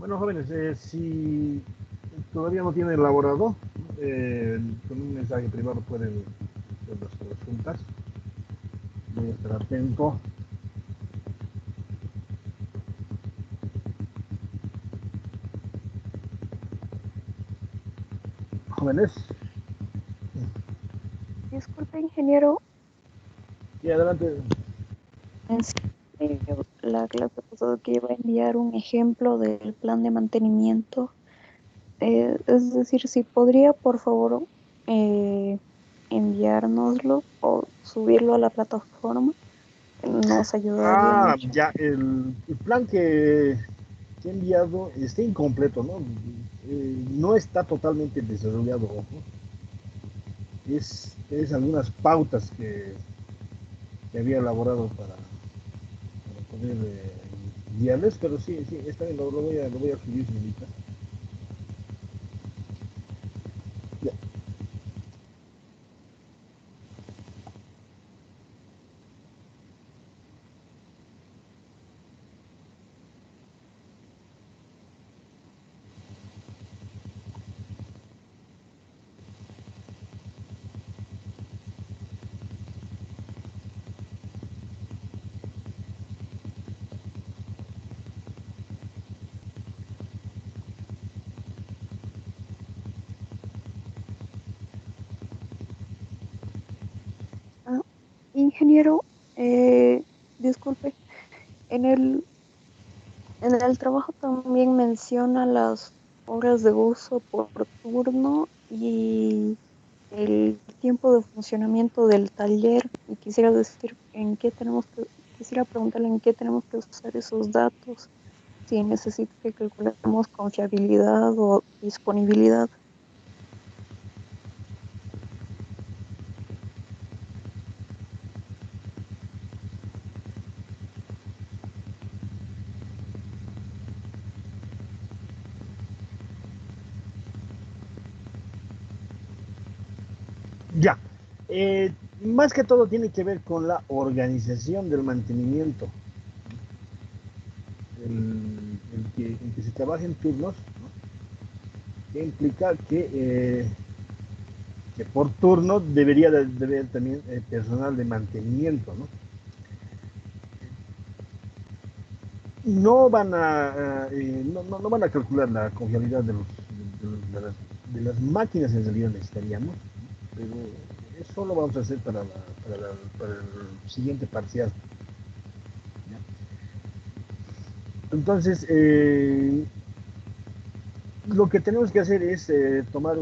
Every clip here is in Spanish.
Bueno, jóvenes, si todavía no tienen elaborado, con un mensaje privado pueden hacer las consultas. Voy a estar atento. Jóvenes, Disculpe, ingeniero, y adelante. en serio, la clase pasada que iba a enviar un ejemplo del plan de mantenimiento. Es decir, si podría, por favor, eh, enviárnoslo o subirlo a la plataforma, nos ayudaría mucho. Ya, el plan que he enviado está incompleto, ¿no? No está totalmente desarrollado, ojo. Es algunas pautas que había elaborado para poder guiarles, pero sí, sí, está bien, lo voy a subir, señorita. Ya. Ah, ingeniero, disculpe, en el trabajo también menciona las horas de uso por turno y el tiempo de funcionamiento del taller, y quisiera decir quisiera preguntarle en qué tenemos que usar esos datos, si necesita que calculemos confiabilidad o disponibilidad. Ya. Más que todo tiene que ver con la organización del mantenimiento. El que se trabaje en turnos, ¿no? Que implica que por turno debería de haber también personal de mantenimiento, ¿no? No van a calcular la confiabilidad de las máquinas en realidad necesitaríamos, pero eso lo vamos a hacer para el siguiente parcial. ¿Ya? Entonces, lo que tenemos que hacer es tomar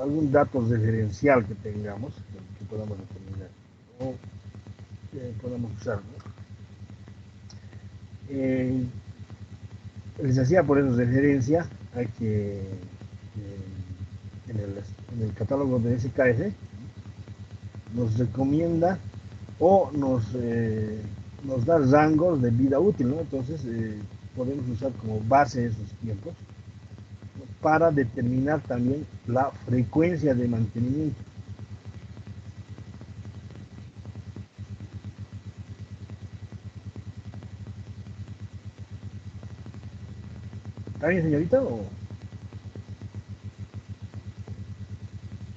algún dato referencial que tengamos, que podamos determinar o que podamos usar, ¿no? Les hacía por eso referencia a que en el catálogo de SKS nos recomienda o nos da rangos de vida útil, ¿no? Entonces podemos usar como base esos tiempos, ¿no? Para determinar también la frecuencia de mantenimiento. ¿Está bien, señorita?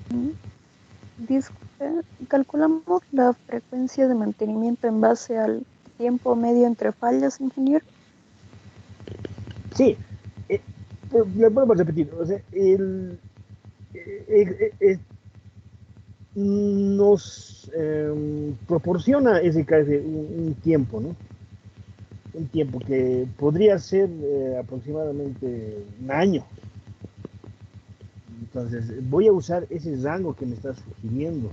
Mm, Disculpe, calculamos la frecuencia de mantenimiento en base al tiempo medio entre fallas, ingeniero. Sí, eh, le podemos repetir, o sea, nos proporciona SKS un tiempo, ¿no? Un tiempo que podría ser aproximadamente un año. Entonces, voy a usar ese rango que me está sugiriendo.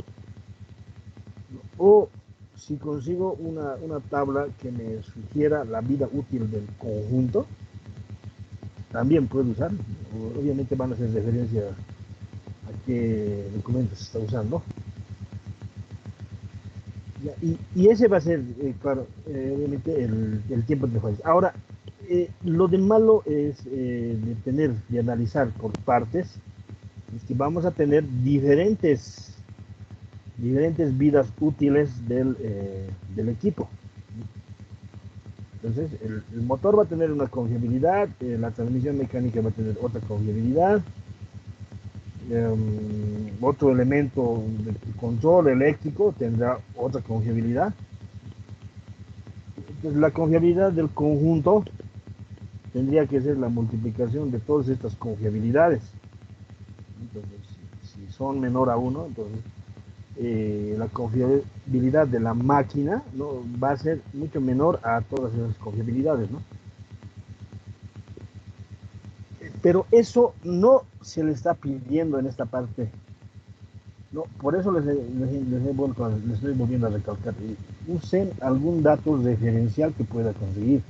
O si consigo una tabla que me sugiera la vida útil del conjunto, también puedo usar. Obviamente van a hacer referencia a qué documento se está usando. Y ese va a ser, claro, obviamente el tiempo de fallas. Ahora, lo de malo es de tener, de analizar por partes, es que vamos a tener diferentes vidas útiles del equipo. Entonces, el motor va a tener una confiabilidad, la transmisión mecánica va a tener otra confiabilidad, otro elemento de control eléctrico tendrá otra confiabilidad. Entonces, la confiabilidad del conjunto tendría que ser la multiplicación de todas estas confiabilidades. Entonces, si son menor a 1, entonces la confiabilidad de la máquina, ¿no?, va a ser mucho menor a todas esas confiabilidades, ¿no? Pero eso no se le está pidiendo en esta parte. No, por eso les estoy volviendo a recalcar. Usen algún dato referencial que pueda conseguir.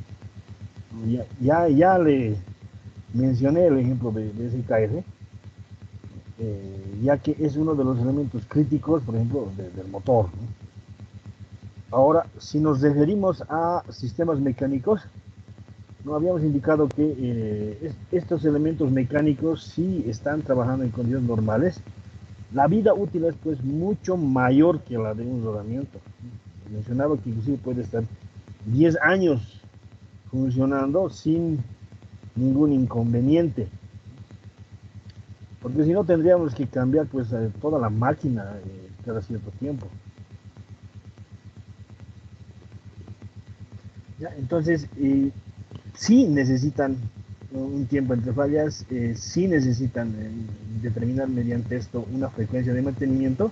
Ya le mencioné el ejemplo de SKF, ya que es uno de los elementos críticos, por ejemplo, del motor, ¿no? Ahora, si nos referimos a sistemas mecánicos, no habíamos indicado que estos elementos mecánicos sí están trabajando en condiciones normales. La vida útil es pues mucho mayor que la de un rodamiento. Mencionaba que inclusive puede estar 10 años funcionando sin ningún inconveniente, porque si no tendríamos que cambiar pues toda la máquina cada cierto tiempo. ¿Ya? Entonces, sí necesitan un tiempo entre fallas, sí necesitan determinar mediante esto una frecuencia de mantenimiento,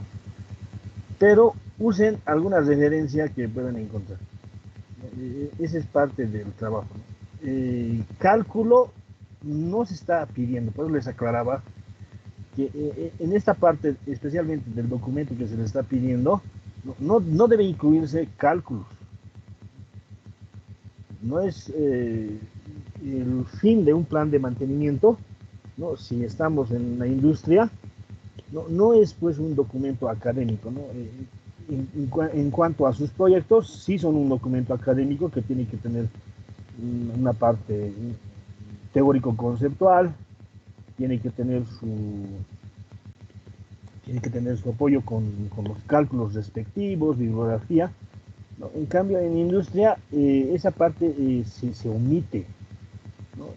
pero usen alguna referencia que puedan encontrar. Esa es parte del trabajo, ¿no? Cálculo no se está pidiendo, por eso les aclaraba que en esta parte, especialmente del documento que se les está pidiendo, no debe incluirse cálculos. No es el fin de un plan de mantenimiento, ¿no? Si estamos en la industria, no es pues un documento académico, ¿no? En cuanto a sus proyectos, sí son un documento académico que tiene que tener una parte teórico-conceptual, tiene que tener su apoyo con los cálculos respectivos, bibliografía, ¿no? En cambio, en industria, esa parte se omite, ¿no?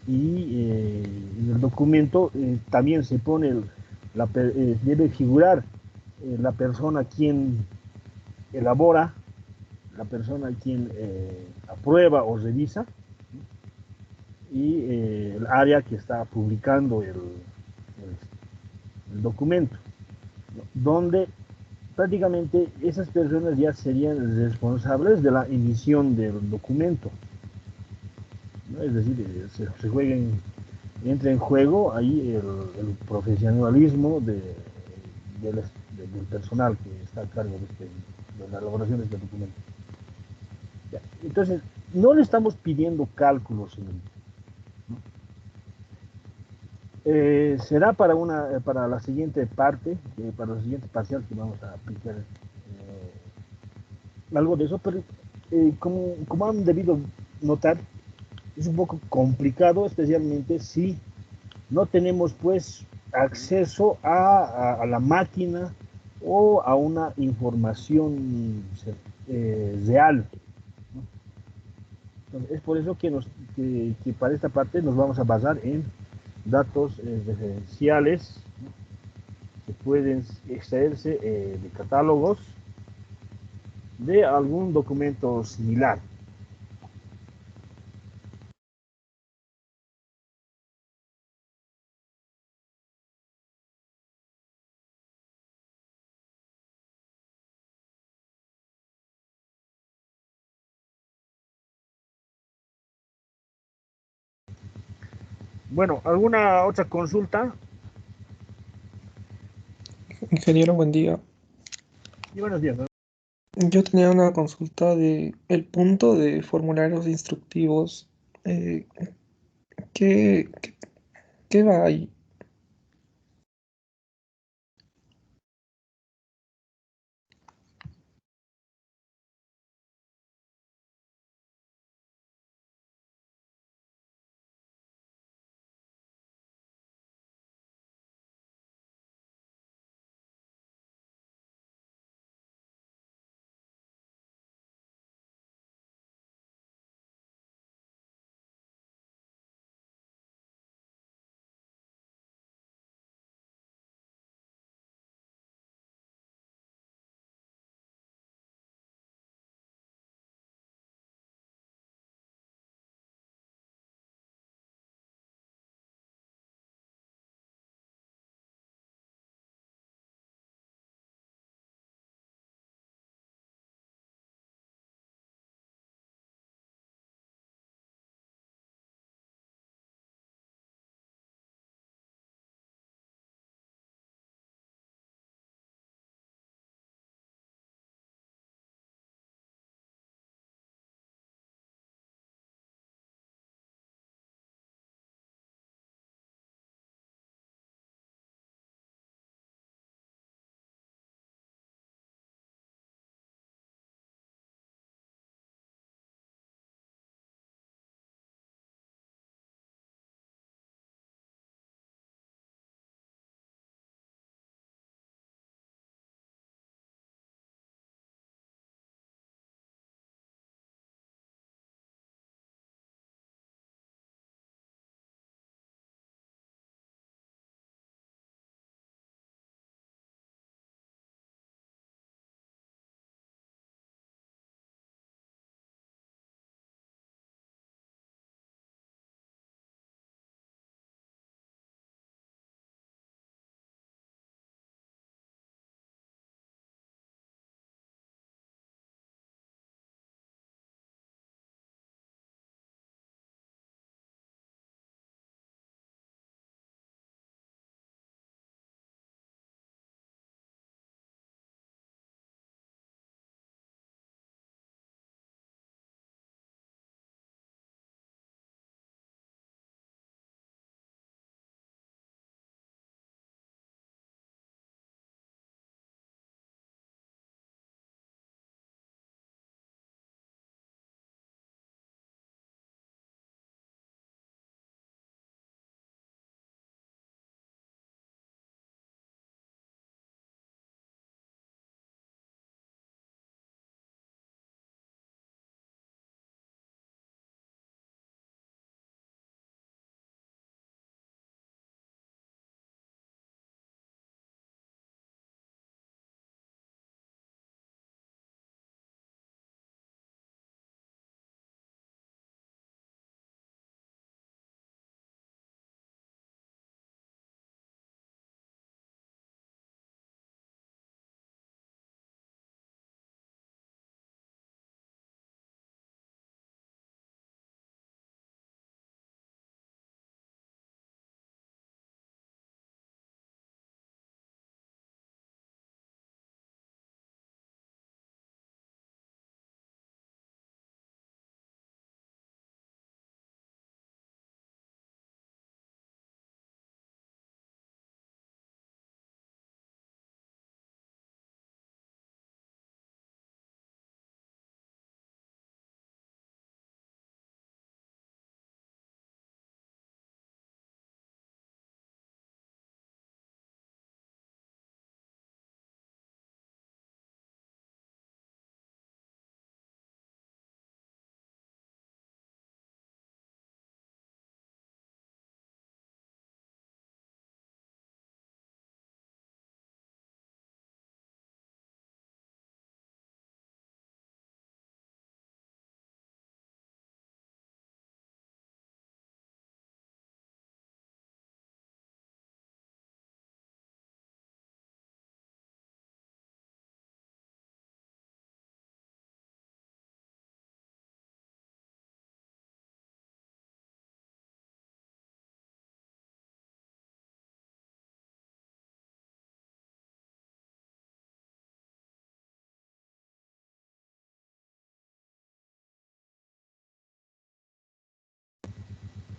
En el documento también se pone, debe figurar la persona quien elabora, la persona quien aprueba o revisa, y el área que está publicando el documento, ¿no? Donde prácticamente esas personas ya serían responsables de la emisión del documento, ¿no? Es decir, entra en juego ahí el profesionalismo del personal que está a cargo de la elaboración de este documento. Ya. Entonces, no le estamos pidiendo cálculos, ¿no? Será para la siguiente parte, para la siguiente parcial que vamos a aplicar algo de eso, pero como han debido notar, es un poco complicado, especialmente si no tenemos pues acceso a la máquina o a una información real, ¿no? Entonces, es por eso que para esta parte nos vamos a basar en datos referenciales, ¿no?, que pueden extraerse de catálogos de algún documento similar. Bueno, ¿alguna otra consulta? Ingeniero, buen día. Y buenos días, ¿no? Yo tenía una consulta de el punto de formularios instructivos. eh, ¿qué, qué, qué va ahí?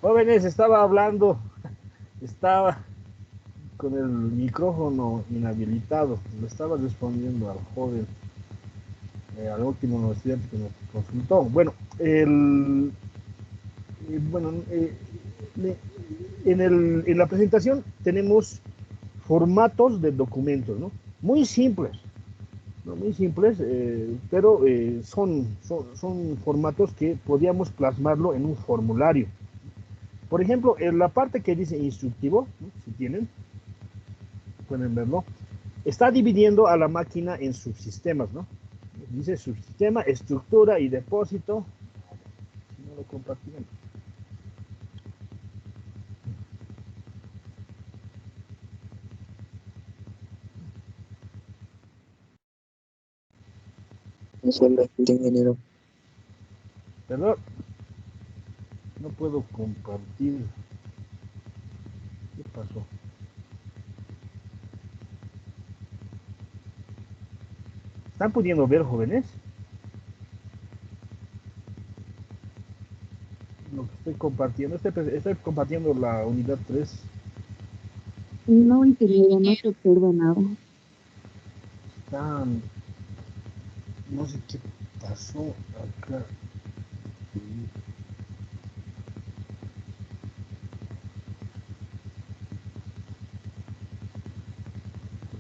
Jóvenes, estaba hablando, estaba con el micrófono inhabilitado, le estaba respondiendo al joven, al último estudiante que nos consultó. Bueno, bueno en la presentación tenemos formatos de documentos, ¿no? Muy simples, ¿no? Muy simples, pero son formatos que podíamos plasmarlo en un formulario. Por ejemplo, en la parte que dice instructivo, ¿no? Si tienen, pueden verlo, está dividiendo a la máquina en subsistemas, ¿no? Dice subsistema, estructura y depósito. Si no lo compartimos. Eso es lo que ingeniero. Perdón, no puedo compartir. ¿Qué pasó? ¿Están pudiendo ver, jóvenes? Lo que estoy compartiendo, estoy compartiendo la unidad 3. No, ingeniero, no se observa nada. Están, no sé qué pasó acá.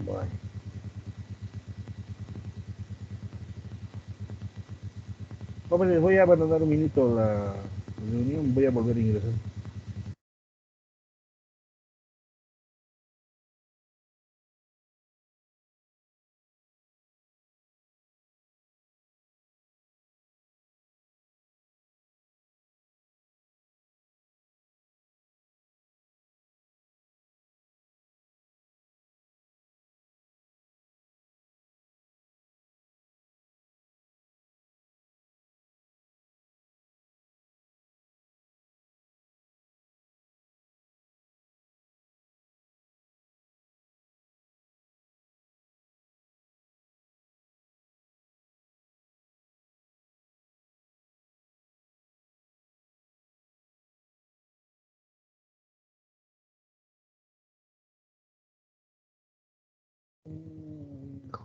Bueno. Jóvenes, voy a abandonar un minuto la reunión, voy a volver a ingresar.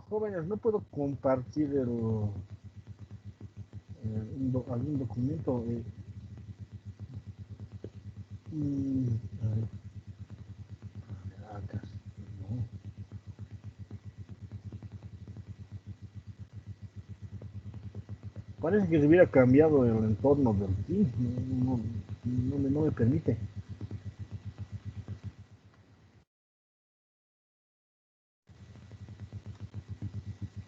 Jóvenes, no puedo compartir algún documento. A ver, acá, no. Parece que se hubiera cambiado el entorno del Teams, no me permite.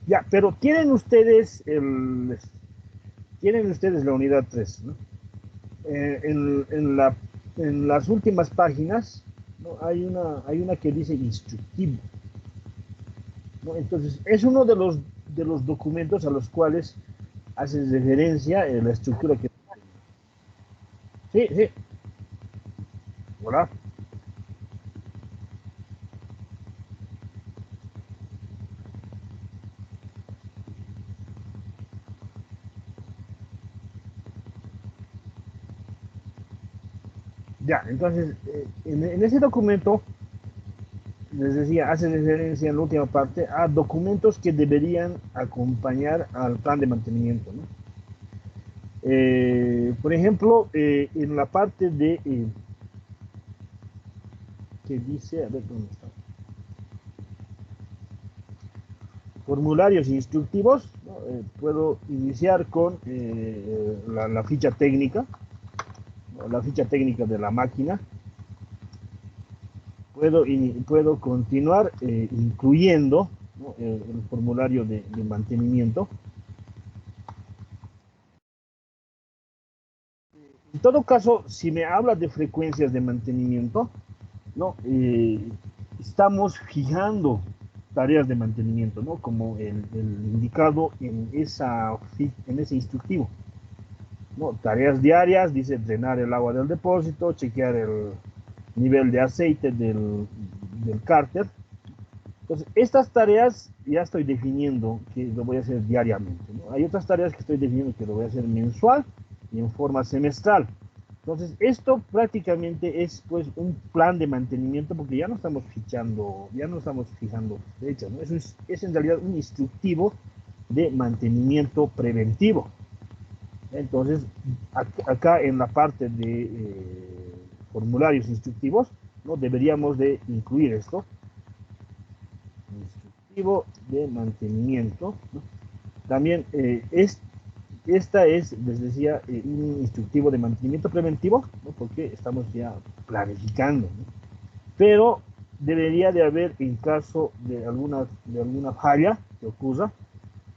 Ya, pero tienen ustedes la unidad 3, ¿no? En las últimas páginas, ¿no? Hay una que dice instructivo, ¿no? Entonces, es uno de los documentos a los cuales hace referencia la estructura que... Sí, sí, hola. Ya, entonces, en ese documento, les decía, hace referencia en la última parte a documentos que deberían acompañar al plan de mantenimiento, ¿no? Por ejemplo, en la parte de que dice, a ver dónde está, formularios instructivos, ¿no? Puedo iniciar con la ficha técnica, ¿no? La ficha técnica de la máquina. Puedo continuar incluyendo, ¿no? El formulario de mantenimiento. En todo caso, si me habla de frecuencias de mantenimiento, ¿no? Estamos fijando tareas de mantenimiento, ¿no? Como el indicado en ese instructivo, ¿no? Tareas diarias, dice drenar el agua del depósito, chequear el nivel de aceite del cárter. Entonces, estas tareas ya estoy definiendo que lo voy a hacer diariamente, ¿no? Hay otras tareas que estoy definiendo que lo voy a hacer mensual y en forma semestral. Entonces, esto prácticamente es pues un plan de mantenimiento porque ya no estamos fichando, ya no estamos fijando fechas, ¿no? Es en realidad un instructivo de mantenimiento preventivo. Entonces, acá en la parte de formularios instructivos, ¿no? Deberíamos de incluir esto. Instructivo de mantenimiento, ¿no? También esta es, les decía, un instructivo de mantenimiento preventivo, ¿no? Porque estamos ya planificando, ¿no? Pero debería de haber, en caso de alguna falla que ocurra,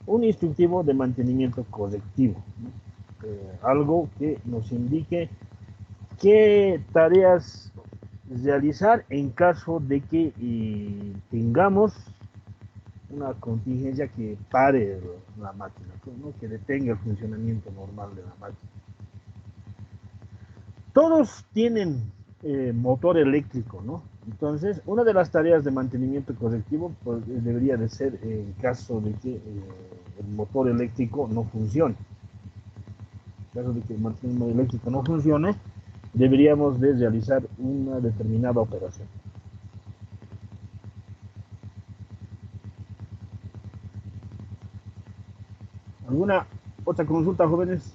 un instructivo de mantenimiento correctivo, ¿no? Algo que nos indique qué tareas realizar en caso de que tengamos una contingencia que pare la máquina, ¿no? Que detenga el funcionamiento normal de la máquina. Todos tienen motor eléctrico, ¿no? Entonces, una de las tareas de mantenimiento correctivo pues, debería de ser en caso de que el motor eléctrico no funcione. En caso de que el mantenimiento eléctrico no funcione, deberíamos de realizar una determinada operación. ¿Alguna otra consulta, jóvenes?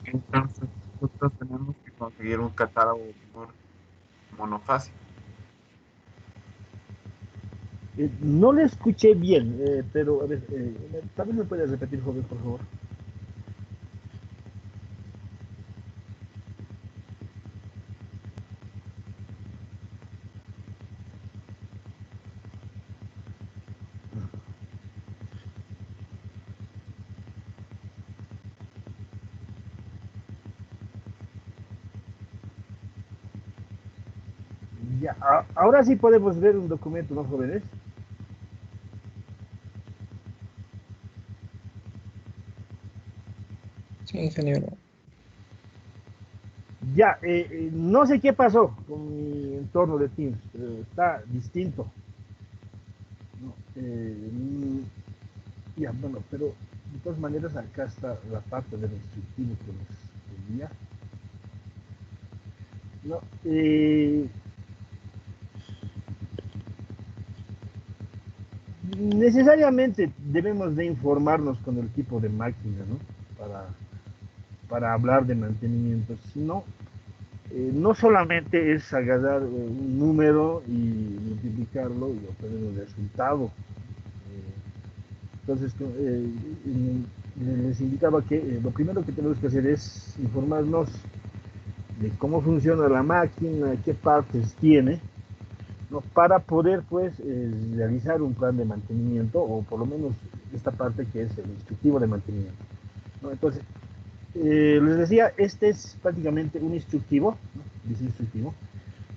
Entonces, nosotros tenemos que conseguir un catálogo por monofásico. No le escuché bien, pero a ver, tal vez me puede repetir, joven, por favor. Ya, ahora sí podemos ver un documento, ¿no, jóvenes? Sí, ingeniero. Ya, no sé qué pasó con mi entorno de Teams, está distinto. ¿No? Ya, bueno, pero de todas maneras acá está la parte del instructivo que nos envía. No, necesariamente debemos de informarnos con el tipo de máquina, ¿no? Para hablar de mantenimiento, sino no solamente es agarrar un número y multiplicarlo y obtener un resultado. Entonces, les indicaba que lo primero que tenemos que hacer es informarnos de cómo funciona la máquina, qué partes tiene, ¿no? Para poder pues realizar un plan de mantenimiento o por lo menos esta parte que es el instructivo de mantenimiento, ¿no? Entonces, les decía, este es prácticamente un instructivo, ¿no? Dice instructivo,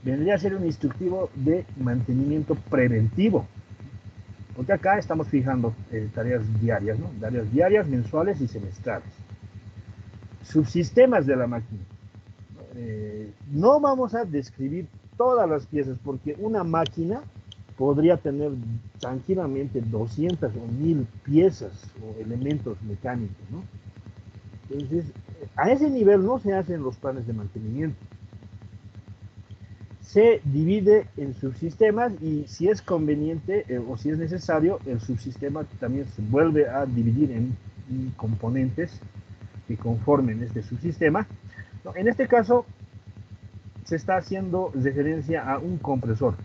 vendría a ser un instructivo de mantenimiento preventivo, porque acá estamos fijando tareas diarias, ¿no? Tareas diarias, mensuales y semestrales. Subsistemas de la máquina. No vamos a describir todas las piezas, porque una máquina podría tener tranquilamente 200 o 1000 piezas o elementos mecánicos, ¿no? Entonces, a ese nivel no se hacen los planes de mantenimiento. Se divide en subsistemas y si es conveniente o si es necesario, el subsistema también se vuelve a dividir en componentes que conformen este subsistema. No, en este caso, se está haciendo referencia a un compresor,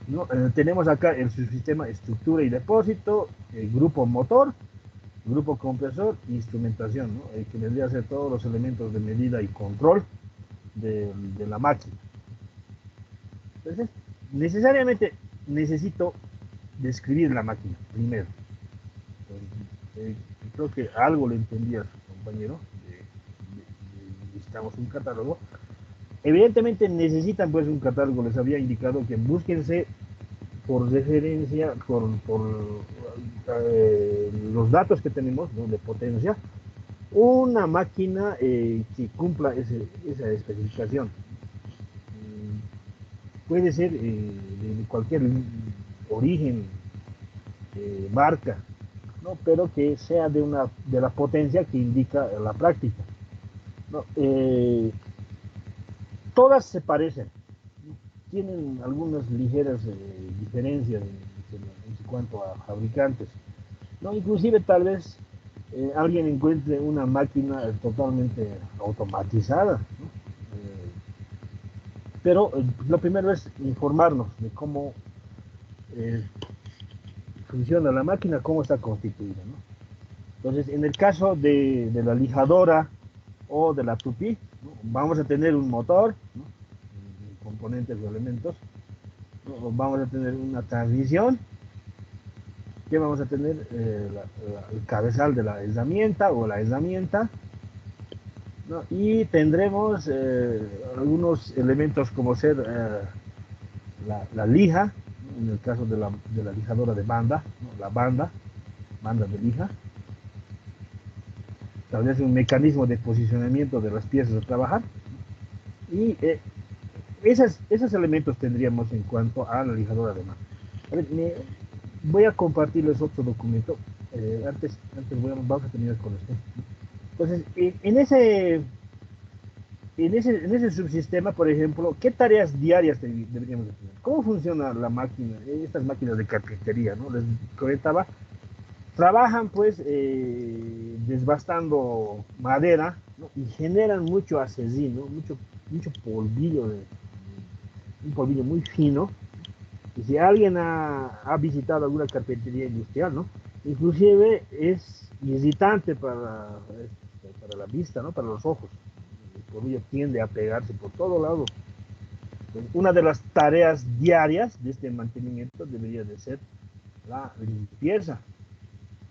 ¿no? Tenemos acá el subsistema estructura y depósito, el grupo motor, grupo compresor, instrumentación, ¿no? Que vendría a ser todos los elementos de medida y control de la máquina. Entonces, necesariamente necesito describir la máquina primero. Entonces, creo que algo le entendía a su compañero. Necesitamos un catálogo. Evidentemente necesitan pues un catálogo, les había indicado que búsquense por referencia, por los datos que tenemos, ¿no? De potencia, una máquina que cumpla esa especificación. puede ser de cualquier origen, marca, ¿no? Pero que sea de la potencia que indica la práctica, ¿no? Todas se parecen, ¿no? Tienen algunas ligeras diferencias en cuanto a fabricantes, ¿no? Inclusive tal vez alguien encuentre una máquina totalmente automatizada, ¿no? Pero lo primero es informarnos de cómo eh, funciona la máquina, cómo está constituida, ¿no? Entonces, en el caso de la lijadora o de la tupí, ¿no? Vamos a tener un motor, ¿no? Componentes o elementos, ¿no? Vamos a tener una transmisión, que vamos a tener el cabezal de la herramienta o la herramienta, ¿no? Y tendremos algunos elementos como ser la lija, ¿no? En el caso de la lijadora de banda, ¿no? La banda de lija, tal vez un mecanismo de posicionamiento de las piezas a trabajar, y esos elementos tendríamos en cuanto a la lijadora de mano. A ver, voy a compartirles otro documento. Antes vamos a terminar con esto. Entonces, en ese subsistema, por ejemplo, ¿qué tareas diarias deberíamos tener? ¿Cómo funciona la máquina, estas máquinas de carpintería, ¿no? Les comentaba, trabajan pues desbastando madera, ¿no? Y generan mucho acezín, ¿no? Mucho polvillo, un polvillo muy fino. Y si alguien ha visitado alguna carpintería industrial, ¿no? Inclusive es irritante para la vista, ¿no? Para los ojos. El polvillo tiende a pegarse por todo lado. Entonces, una de las tareas diarias de este mantenimiento debería de ser la limpieza,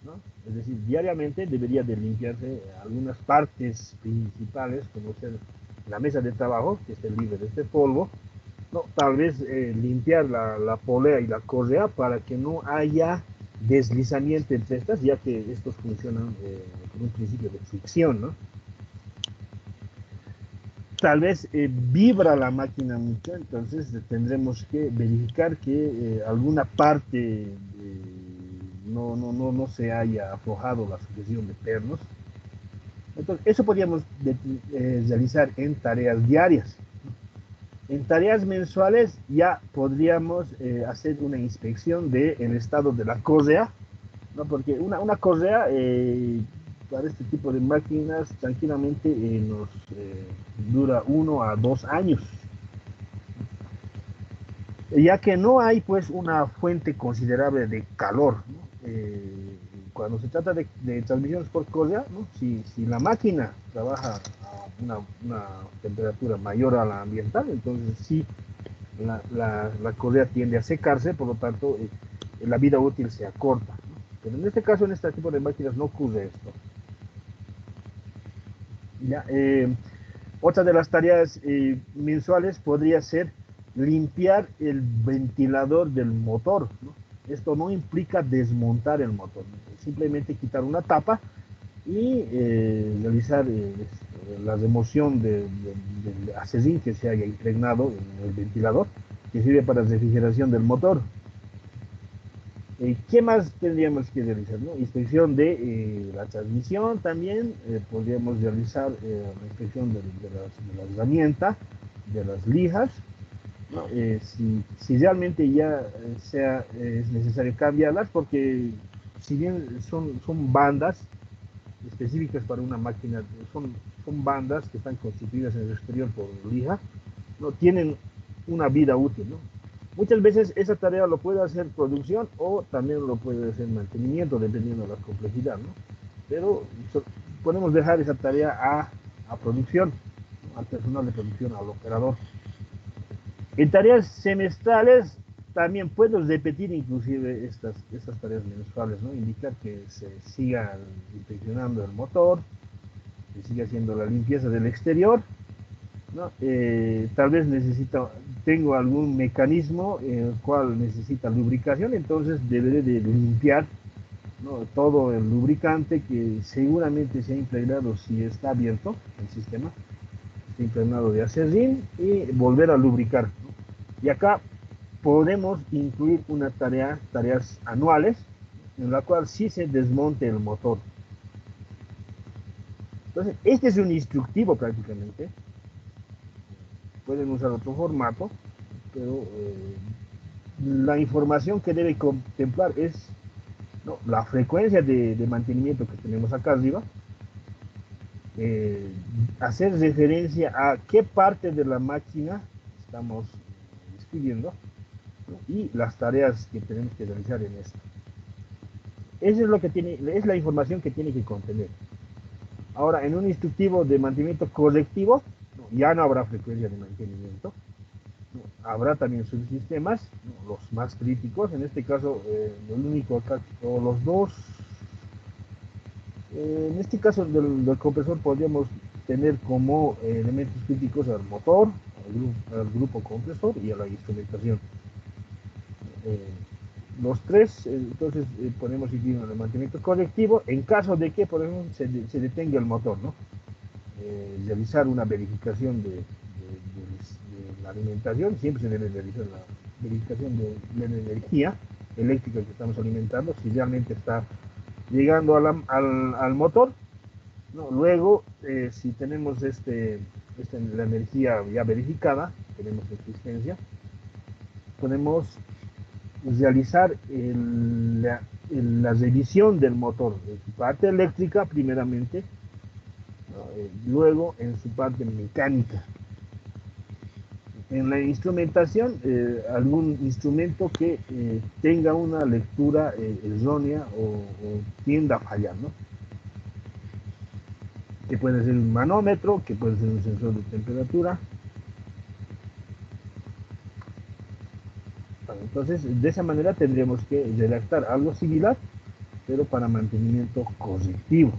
¿no? Es decir, diariamente debería de limpiarse algunas partes principales, como ser la mesa de trabajo, que esté libre de este polvo, ¿no? Tal vez limpiar la polea y la correa para que no haya deslizamiento entre estas, ya que estos funcionan con un principio de fricción, ¿no? Tal vez vibra la máquina mucho, entonces tendremos que verificar que alguna parte no se haya aflojado la sucesión de pernos. Entonces, eso podríamos realizar en tareas diarias. En tareas mensuales ya podríamos hacer una inspección del estado de la correa, ¿no? Porque una correa para este tipo de máquinas tranquilamente nos dura 1 a 2 años, ya que no hay pues una fuente considerable de calor, ¿no? Cuando se trata de transmisiones por correa, ¿no? Si la máquina trabaja a una temperatura mayor a la ambiental, entonces sí, la correa tiende a secarse, por lo tanto la vida útil se acorta, ¿no? Pero en este caso, en este tipo de máquinas no ocurre esto. Ya, otra de las tareas mensuales podría ser limpiar el ventilador del motor, ¿no? Esto no implica desmontar el motor, ¿no? Simplemente quitar una tapa y realizar la remoción del acezín que se haya impregnado en el ventilador, que sirve para refrigeración del motor. ¿Qué más tendríamos que realizar, ¿no? Inspección de la transmisión también, podríamos realizar la inspección de la herramienta, de las lijas, ¿no? Si realmente ya es necesario cambiarlas, porque si bien son bandas específicas para una máquina, son bandas que están constituidas en el exterior por lija, no tienen una vida útil, ¿no? Muchas veces esa tarea lo puede hacer producción o también lo puede hacer mantenimiento, dependiendo de la complejidad, ¿no? Pero podemos dejar esa tarea a producción, ¿no? Al personal de producción, al operador. En tareas semestrales también puedo repetir inclusive estas tareas mensuales, ¿no? Indicar que se siga inspeccionando el motor, que siga haciendo la limpieza del exterior, ¿no? Tal vez tengo algún mecanismo en el cual necesita lubricación, entonces deberé de limpiar, ¿no? Todo el lubricante que seguramente se ha impregnado, si está abierto el sistema, está impregnado de acezín, y volver a lubricar, ¿no? Y acá podemos incluir tareas anuales, en la cual sí se desmonte el motor. Entonces, este es un instructivo prácticamente. Pueden usar otro formato, pero la información que debe contemplar es, ¿no?, la frecuencia de mantenimiento que tenemos acá arriba, hacer referencia a qué parte de la máquina estamos escribiendo, ¿no?, y las tareas que tenemos que realizar en esto. Eso es lo que es la información que tiene que contener. Ahora, en un instructivo de mantenimiento correctivo, ya no habrá frecuencia de mantenimiento. Habrá también subsistemas, los más críticos, en este caso, el único acá, o los dos, en este caso del compresor podríamos tener como elementos críticos al motor, al grupo compresor y a la instrumentación. Los tres, entonces podemos ir en el mantenimiento correctivo en caso de que, por ejemplo, se detenga el motor, ¿no? Realizar una verificación de la alimentación, siempre se debe realizar la verificación de la energía eléctrica que estamos alimentando, si realmente está llegando al motor, ¿no? Luego, si tenemos la energía ya verificada, tenemos existencia, podemos realizar la revisión del motor, en su parte eléctrica primeramente, ¿no? Luego en su parte mecánica. En la instrumentación, algún instrumento que tenga una lectura errónea o tienda a fallar, ¿no? Que puede ser un manómetro, que puede ser un sensor de temperatura. Entonces, de esa manera tendríamos que redactar algo similar, pero para mantenimiento correctivo.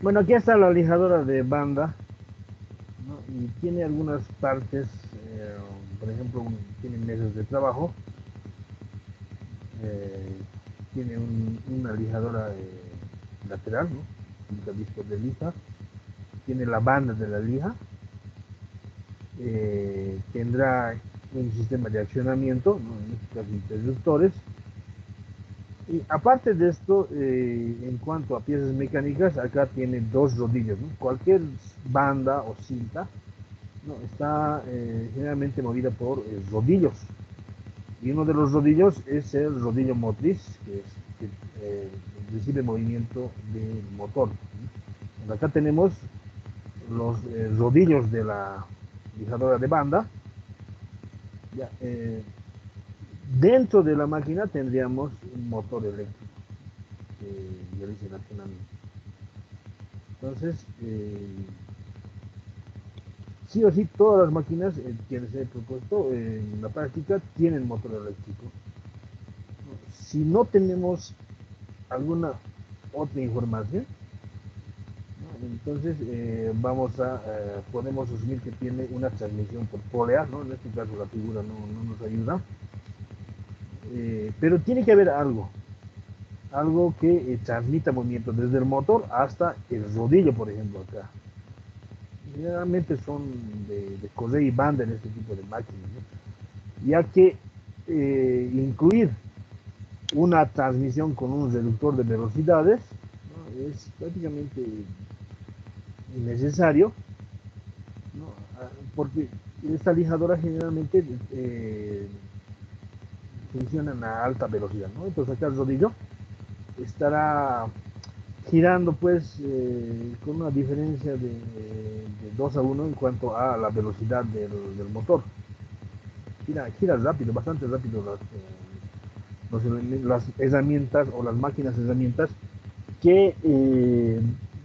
Bueno, aquí está la lijadora de banda, ¿no? Y tiene algunas partes, por ejemplo, tiene mesas de trabajo, eh, tiene una lijadora lateral, ¿no? Un disco de lija, tiene la banda de la lija, tendrá un sistema de accionamiento, ¿no? En este caso interruptores. Y aparte de esto, en cuanto a piezas mecánicas, acá tiene dos rodillos, ¿no? Cualquier banda o cinta, ¿no? Está generalmente movida por rodillos. Y uno de los rodillos es el rodillo motriz, que recibe movimiento del motor. ¿No? Acá tenemos los rodillos de la lijadora de banda. Ya, dentro de la máquina tendríamos un motor eléctrico que realiza el accionamiento. Entonces, sí o sí, todas las máquinas que les he propuesto en la práctica tienen motor eléctrico. Si no tenemos alguna otra información, ¿no? Entonces podemos asumir que tiene una transmisión por polea, ¿no? En este caso la figura no nos ayuda, pero tiene que haber algo que transmita movimiento desde el motor hasta el rodillo, por ejemplo, acá. Generalmente son de correa y banda en este tipo de máquinas, ¿no? Ya que incluir una transmisión con un reductor de velocidades, ¿no? Es prácticamente innecesario, ¿no? Porque esta lijadora generalmente funcionan a alta velocidad, ¿no? Entonces acá el rodillo estará girando pues con una diferencia de 2 a 1 en cuanto a la velocidad del motor. Gira rápido, bastante rápido las herramientas o las máquinas herramientas que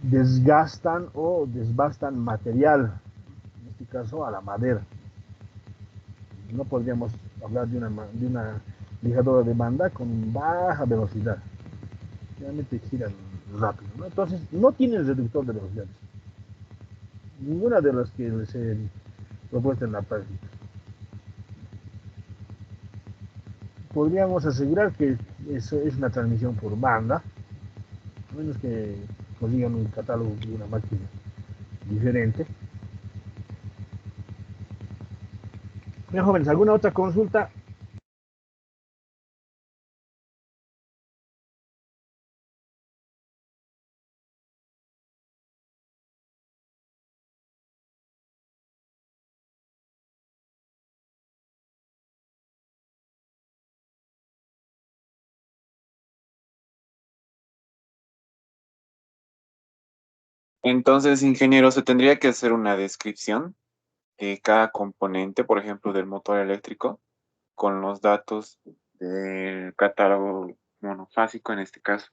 desgastan o desbastan material, en este caso a la madera. No podríamos hablar de una lijadora de banda con baja velocidad. Realmente giran rápido, ¿no? Entonces, no tienen reductor de velocidades. Ninguna de las que les he propuesto en la práctica. Podríamos asegurar que eso es una transmisión por banda, a menos que consigan un catálogo de una máquina diferente. Bien, jóvenes, ¿alguna otra consulta? Entonces, ingeniero, se tendría que hacer una descripción de cada componente, por ejemplo, del motor eléctrico, con los datos del catálogo monofásico en este caso.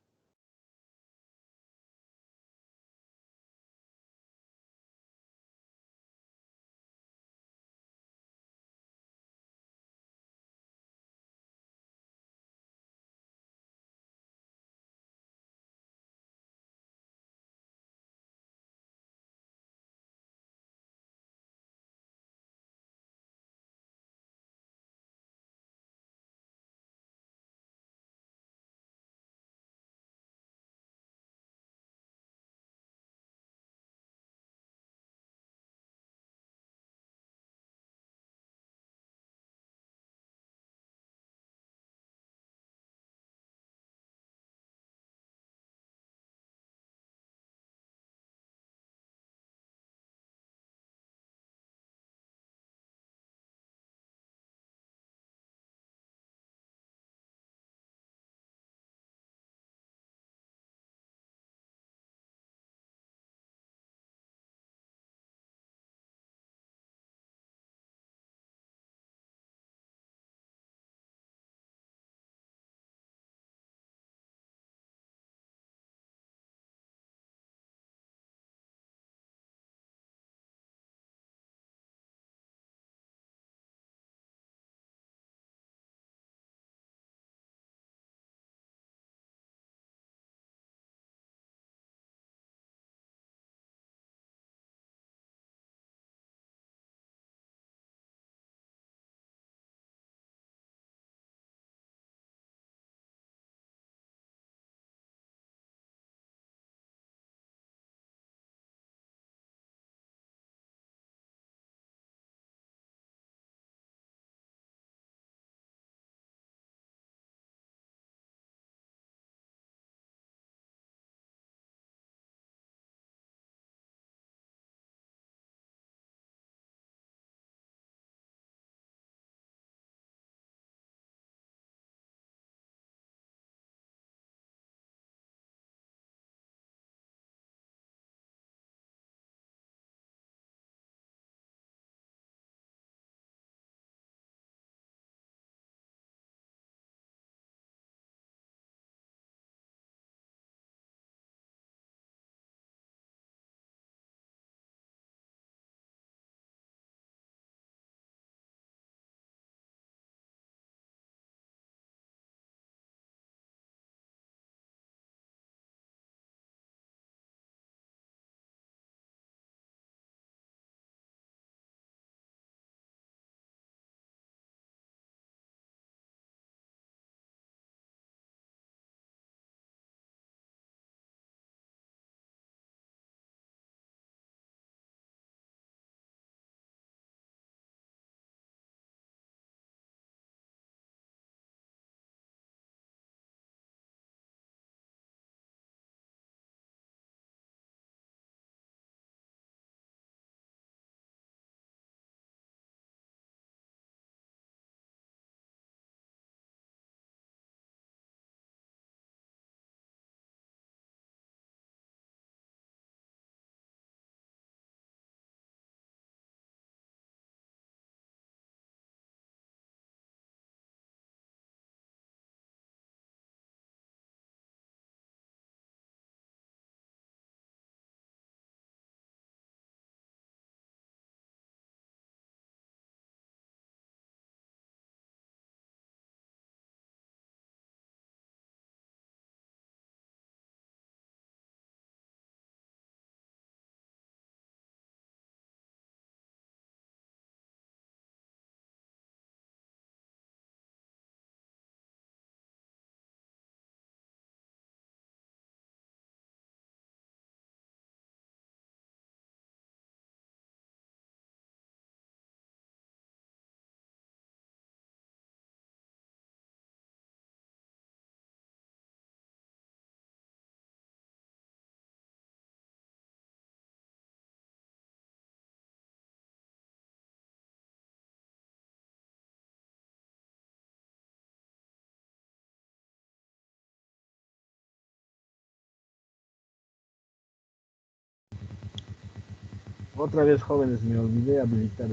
Otra vez, jóvenes, me olvidé habilitar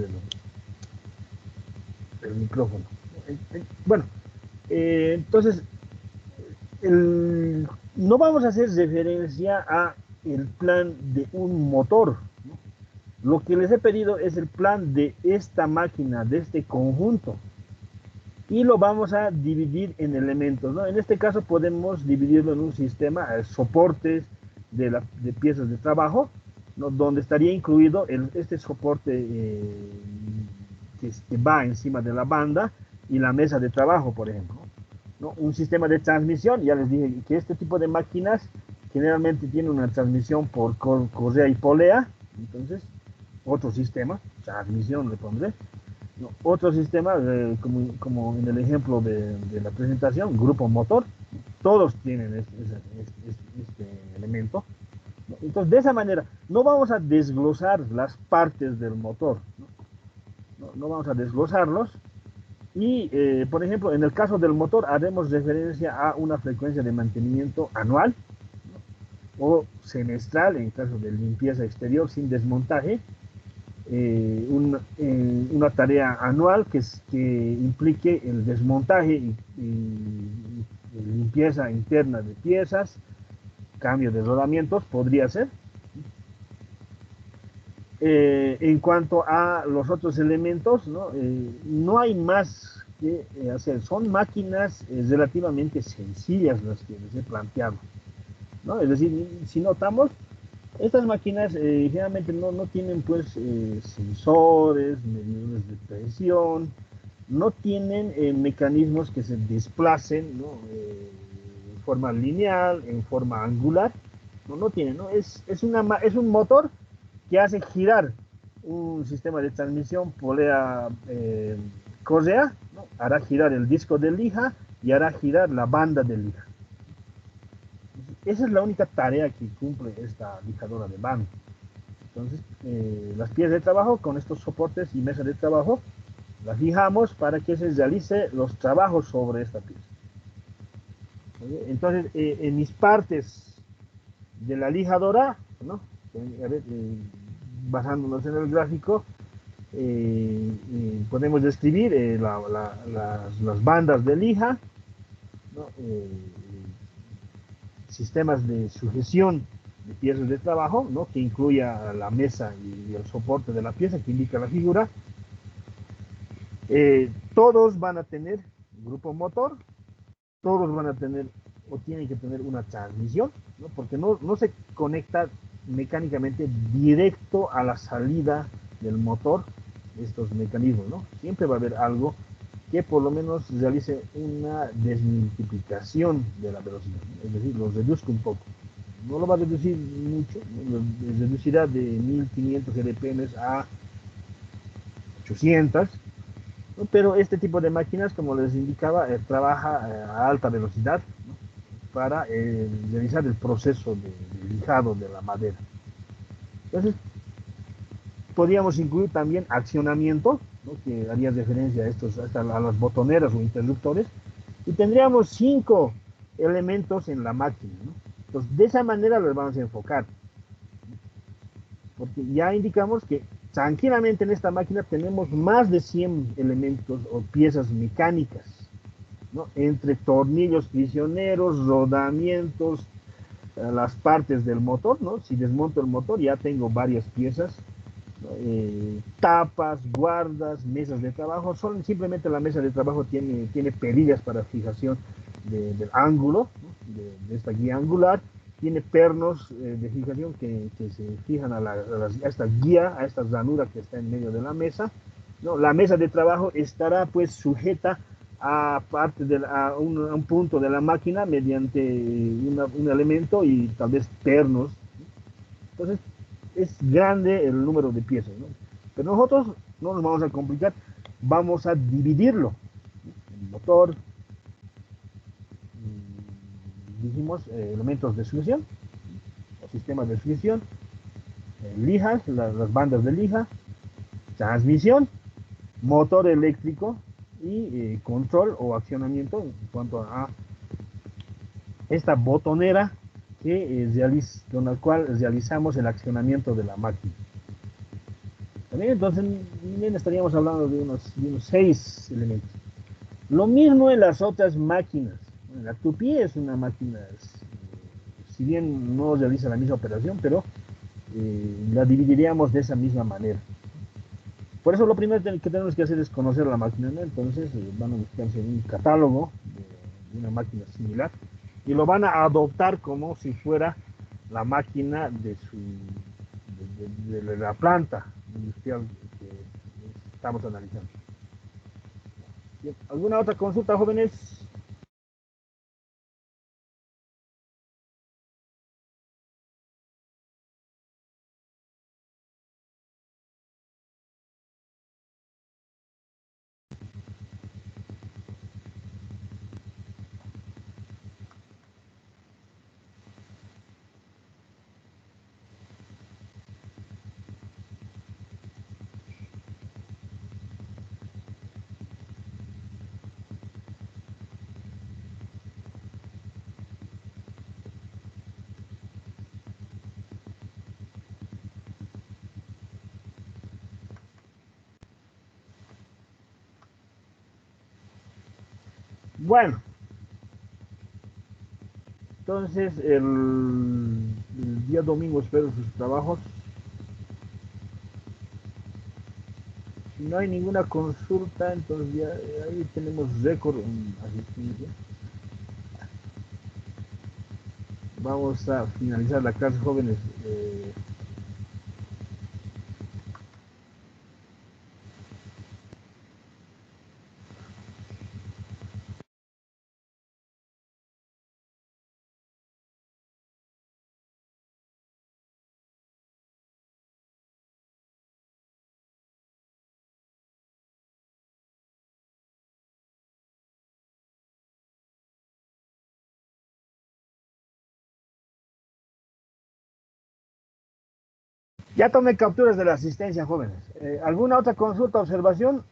el micrófono. Bueno, entonces, no vamos a hacer referencia a el plan de un motor, ¿no? Lo que les he pedido es el plan de esta máquina, de este conjunto, y lo vamos a dividir en elementos, ¿no? En este caso podemos dividirlo en un sistema, soportes de piezas de trabajo, ¿no? Donde estaría incluido este soporte que va encima de la banda y la mesa de trabajo, por ejemplo, ¿no? Un sistema de transmisión, ya les dije que este tipo de máquinas generalmente tiene una transmisión por correa y polea, entonces otro sistema, transmisión le pondré, ¿no? Otro sistema, como en el ejemplo de la presentación, grupo motor, todos tienen este elemento, ¿no? Entonces, de esa manera, no vamos a desglosar las partes del motor, no vamos a desglosarlos, y, por ejemplo, en el caso del motor, haremos referencia a una frecuencia de mantenimiento anual, ¿no? O semestral, en caso de limpieza exterior sin desmontaje, una tarea anual que implique el desmontaje y limpieza interna de piezas, cambio de rodamientos, podría ser. En cuanto a los otros elementos, ¿no? No hay más que hacer. Son máquinas relativamente sencillas las que les he planteado, ¿no? Es decir, si notamos, estas máquinas generalmente no tienen pues sensores, medidores de presión, no tienen mecanismos que se desplacen, ¿no? En forma lineal, en forma angular, no tienen, ¿no? Es un motor que hace girar un sistema de transmisión polea correa, ¿no? Hará girar el disco de lija y hará girar la banda de lija. Esa es la única tarea que cumple esta lijadora de banda. Entonces, las piezas de trabajo con estos soportes y mesa de trabajo las lijamos para que se realice los trabajos sobre esta pieza. Entonces, en mis partes de la lijadora, ¿no? A ver, basándonos en el gráfico, podemos describir las bandas de lija, ¿no? Sistemas de sujeción de piezas de trabajo, ¿no? Que incluya la mesa y el soporte de la pieza que indica la figura. Todos van a tener grupo motor, todos van a tener o tienen que tener una transmisión, ¿no? Porque no se conecta mecánicamente directo a la salida del motor estos mecanismos, ¿no? Siempre va a haber algo que por lo menos realice una desmultiplicación de la velocidad, es decir, lo reduzca un poco. No lo va a reducir mucho, ¿no? Lo reducirá de 1500 RPM a 800, ¿no? Pero este tipo de máquinas, como les indicaba, trabaja a alta velocidad, ¿no? Para realizar el proceso de lijado de la madera. Entonces, podríamos incluir también accionamiento, ¿no? Que haría referencia a las botoneras o interruptores, y tendríamos 5 elementos en la máquina, ¿no? Entonces, de esa manera los vamos a enfocar, porque ya indicamos que tranquilamente en esta máquina tenemos más de 100 elementos o piezas mecánicas, ¿no? Entre tornillos prisioneros, rodamientos, las partes del motor, ¿no? Si desmonto el motor ya tengo varias piezas, ¿no? Tapas, guardas, mesas de trabajo. Simplemente la mesa de trabajo tiene perillas para fijación del ángulo, ¿no? de esta guía angular. Tiene pernos de fijación que se fijan a esta guía, a esta ranura que está en medio de la mesa, ¿no? La mesa de trabajo estará pues sujeta a un punto de la máquina mediante un elemento y tal vez pernos. Entonces, es grande el número de piezas, ¿no? Pero nosotros no nos vamos a complicar, vamos a dividirlo. El motor, dijimos, elementos de sujeción, sistemas de sujeción, lijas, las bandas de lija, transmisión, motor eléctrico y control o accionamiento en cuanto a esta botonera con la cual realizamos el accionamiento de la máquina. ¿También? Entonces, bien estaríamos hablando de unos 6 elementos. Lo mismo en las otras máquinas. La tupí es una máquina, si bien no realiza la misma operación, pero la dividiríamos de esa misma manera. Por eso lo primero que tenemos que hacer es conocer la máquina, ¿no? Entonces van a buscarse un catálogo de una máquina similar y lo van a adoptar como si fuera la máquina de la planta industrial que estamos analizando. Bien, ¿alguna otra consulta, jóvenes? Bueno, entonces el día domingo espero sus trabajos. Si no hay ninguna consulta, entonces ya ahí tenemos récord en asistencia. Vamos a finalizar la clase, jóvenes. Ya tomé capturas de la asistencia, jóvenes. ¿Alguna otra consulta, observación?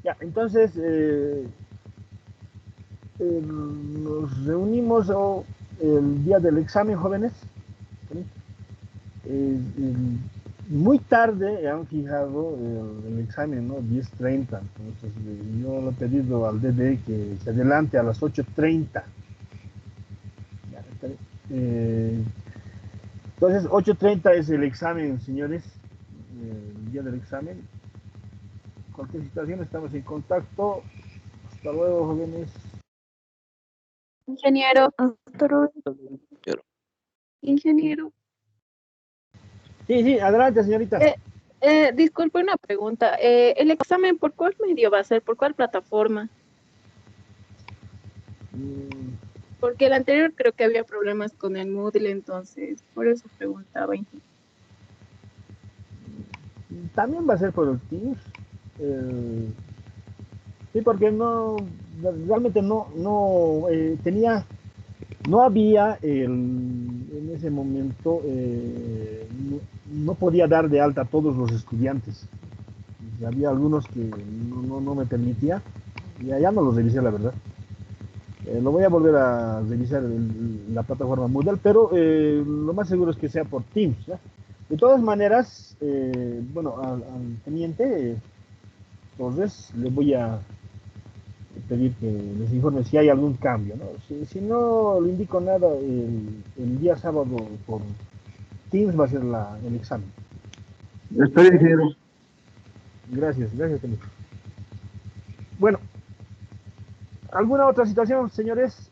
Ya, entonces nos reunimos el día del examen, jóvenes. ¿Sí? Muy tarde han fijado el examen, ¿no? 10:30. Entonces yo le he pedido al DD que se adelante a las 8:30. Entonces 8:30 es el examen, señores. El día del examen. Cualquier situación estamos en contacto. Hasta luego, jóvenes. Ingeniero, ingeniero. Sí, sí, adelante, señorita. Disculpe una pregunta. ¿El examen por cuál medio va a ser? ¿Por cuál plataforma? Mm, Porque el anterior creo que había problemas con el Moodle, entonces por eso preguntaba. También va a ser por los Teams. Sí, porque no, realmente no había en ese momento, no podía dar de alta a todos los estudiantes. Y había algunos que no me permitía, y allá no los revisé, la verdad. Lo voy a volver a revisar la plataforma Moodle, pero lo más seguro es que sea por Teams, ¿ya? De todas maneras, bueno, al teniente Torres le voy a pedir que les informe si hay algún cambio, ¿no? Si no le indico nada, el día sábado por Teams va a ser el examen. Está bien, ingeniero. Gracias, gracias, Tenis. Bueno, ¿alguna otra situación, señores?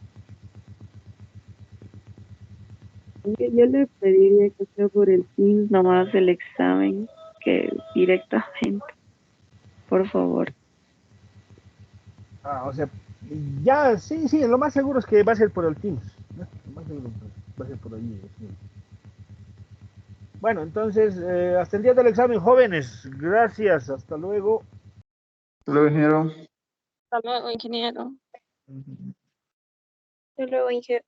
Yo le pediría que sea por el Teams nomás el examen que directamente, por favor. O sea, ya, sí, sí, lo más seguro es que va a ser por el Teams, ¿no? Lo más seguro va a ser por ahí. Sí. Bueno, entonces, hasta el día del examen, jóvenes. Gracias, hasta luego. Hasta luego, ingeniero. Hasta luego, ingeniero. Ujú. Hasta luego, ingeniero.